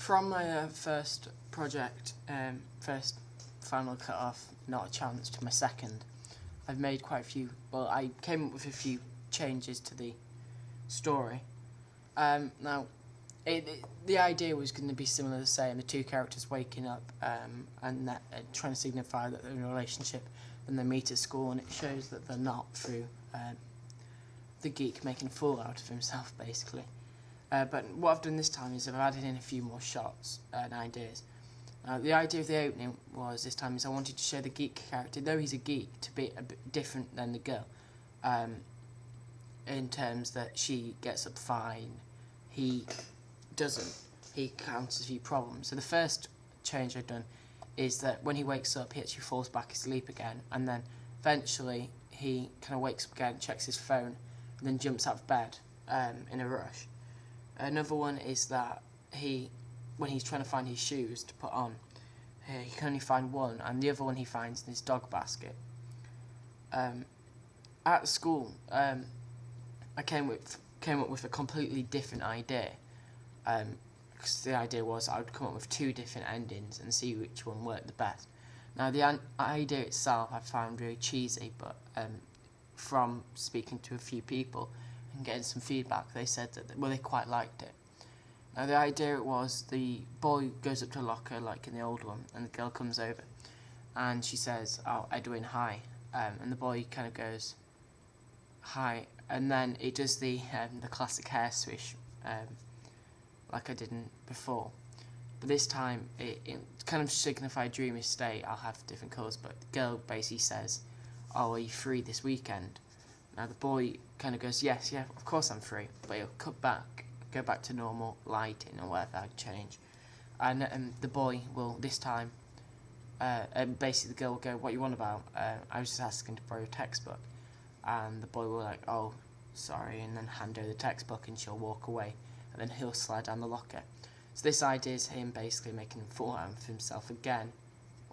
From my first project, first final cut off, not a chance, to my second, I've made quite a few. Well, I came up with a few changes to the story. Now, the idea was going to be similar to the same: the two characters waking up and that, trying to signify that they're in a relationship. Then they meet at school, and it shows that they're not, through the geek making a fool out of himself, basically. But what I've done this time is I've added in a few more shots and ideas. The idea of the opening was this time is I wanted to show the geek character, though he's a geek, to be a bit different than the girl, in terms that she gets up fine, he doesn't. He encounters a few problems. So the first change I've done is that when he wakes up, he actually falls back asleep again, and then eventually he kind of wakes up again, checks his phone, and then jumps out of bed in a rush. Another one is that when he's trying to find his shoes to put on, he can only find one, and the other one he finds in his dog basket. At school, I came up with a completely different idea, because the idea was I would come up with two different endings and see which one worked the best. Now, the idea itself I found really cheesy, but from speaking to a few people and getting some feedback, they said that they quite liked it. Now, the idea was the boy goes up to a locker, like in the old one, and the girl comes over, and she says, "Oh, Edwin, hi," and the boy kind of goes, "Hi," and then it does the classic hair swish, like I didn't before. But this time, it kind of signified dreamy state. I'll have different colours, but the girl basically says, "Oh, are you free this weekend?" Now the boy kind of goes, "Yes, yeah, of course I'm free," but he'll go back to normal lighting or whatever, I'd change. And the boy will, this time, basically the girl will go, "What you want about? I was just asking to borrow a textbook." And the boy will like, "Oh, sorry," and then hand her the textbook, and she'll walk away, and then he'll slide down the locker. So this idea is him basically making a fool out of himself again,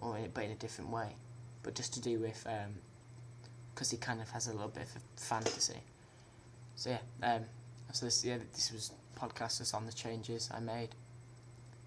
but in a different way, but just to do with, because he kind of has a little bit of a fantasy. So yeah, this was podcast just on the changes I made.